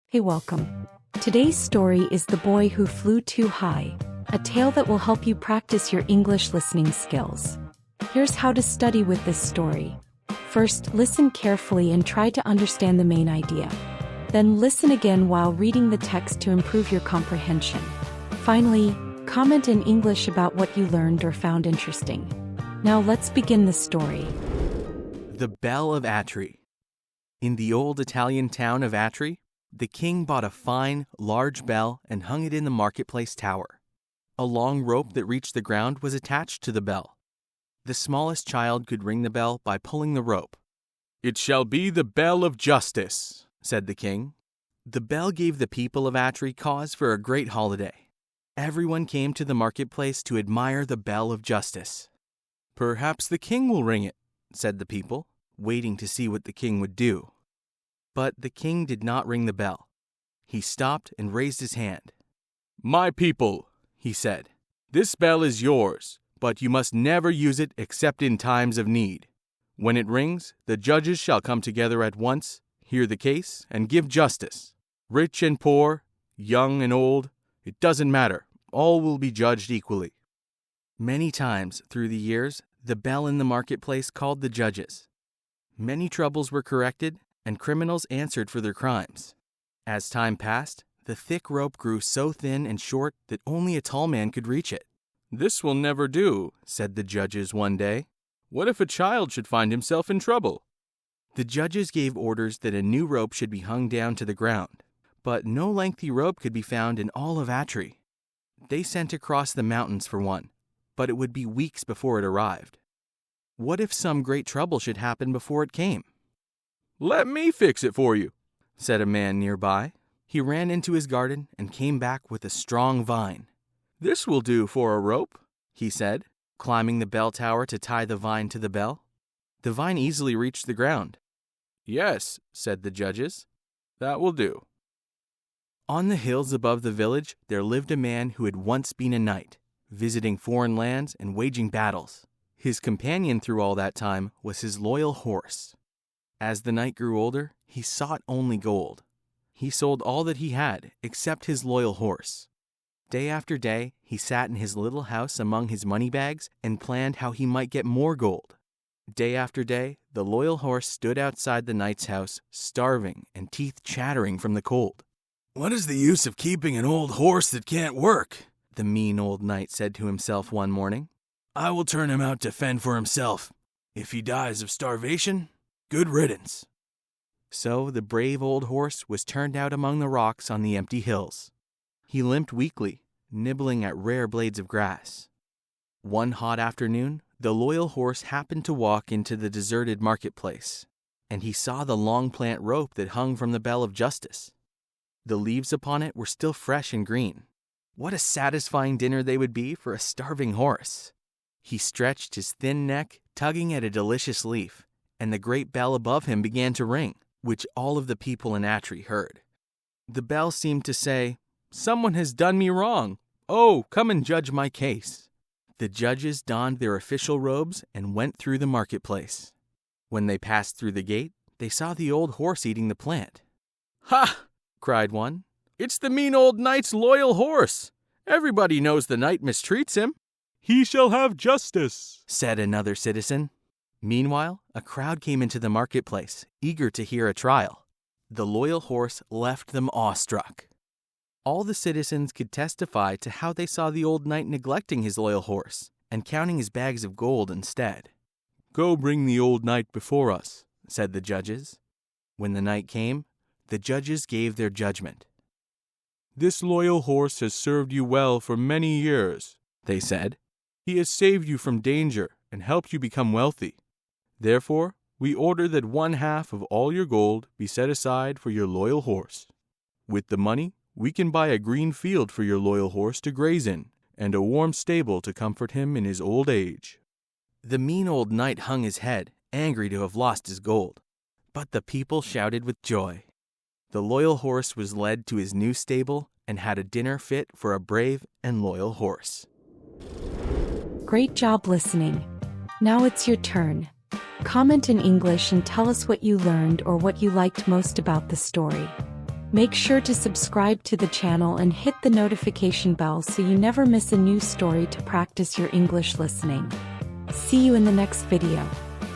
Hey, welcome. Today's story is The Boy Who Flew Too High, a tale that will help you practice your English listening skills. Here's how to study with this story. First, listen carefully and try to understand the main idea. Then listen again while reading the text to improve your comprehension. Finally, comment in English about what you learned or found interesting. Now let's begin the story. The Bell of Atri. In the old Italian town of Atri, the king bought a fine, large bell and hung it in the marketplace tower. A long rope that reached the ground was attached to the bell. The smallest child could ring the bell by pulling the rope. "It shall be the bell of justice," said the king. The bell gave the people of Atri cause for a great holiday. Everyone came to the marketplace to admire the bell of justice. "Perhaps the king will ring it," said the people, waiting to see what the king would do. But the king did not ring the bell. He stopped and raised his hand. "My people," he said, "this bell is yours, but you must never use it except in times of need. When it rings, the judges shall come together at once, hear the case, and give justice. Rich and poor, young and old, it doesn't matter. All will be judged equally." Many times through the years, the bell in the marketplace called the judges. Many troubles were corrected, and criminals answered for their crimes. As time passed, the thick rope grew so thin and short that only a tall man could reach it. "This will never do," said the judges one day. "What if a child should find himself in trouble?" The judges gave orders that a new rope should be hung down to the ground, but no lengthy rope could be found in all of Atri. They sent across the mountains for one, but it would be weeks before it arrived. What if some great trouble should happen before it came? "Let me fix it for you," said a man nearby. He ran into his garden and came back with a strong vine. "This will do for a rope," he said, climbing the bell tower to tie the vine to the bell. The vine easily reached the ground. "Yes," said the judges, "that will do." On the hills above the village, there lived a man who had once been a knight, visiting foreign lands and waging battles. His companion through all that time was his loyal horse. As the knight grew older, he sought only gold. He sold all that he had, except his loyal horse. Day after day, he sat in his little house among his money bags and planned how he might get more gold. Day after day, the loyal horse stood outside the knight's house, starving and teeth chattering from the cold. "What is the use of keeping an old horse that can't work?" the mean old knight said to himself one morning. "I will turn him out to fend for himself. If he dies of starvation, good riddance." So the brave old horse was turned out among the rocks on the empty hills. He limped weakly, nibbling at rare blades of grass. One hot afternoon, the loyal horse happened to walk into the deserted marketplace, and he saw the long plant rope that hung from the bell of justice. The leaves upon it were still fresh and green. What a satisfying dinner they would be for a starving horse! He stretched his thin neck, tugging at a delicious leaf, and the great bell above him began to ring, which all of the people in Atri heard. The bell seemed to say, "Someone has done me wrong. Oh, come and judge my case." The judges donned their official robes and went through the marketplace. When they passed through the gate, they saw the old horse eating the plant. "Ha!" cried one. "It's the mean old knight's loyal horse. Everybody knows the knight mistreats him." "He shall have justice," said another citizen. Meanwhile, a crowd came into the marketplace, eager to hear a trial. The loyal horse left them awestruck. All the citizens could testify to how they saw the old knight neglecting his loyal horse and counting his bags of gold instead. "Go bring the old knight before us," said the judges. When the night came, the judges gave their judgment. "This loyal horse has served you well for many years," they said. "He has saved you from danger and helped you become wealthy. Therefore, we order that 1/2 of all your gold be set aside for your loyal horse. With the money, we can buy a green field for your loyal horse to graze in, and a warm stable to comfort him in his old age." The mean old knight hung his head, angry to have lost his gold. But the people shouted with joy. The loyal horse was led to his new stable and had a dinner fit for a brave and loyal horse. Great job listening. Now it's your turn. Comment in English and tell us what you learned or what you liked most about the story. Make sure to subscribe to the channel and hit the notification bell so you never miss a new story to practice your English listening. See you in the next video.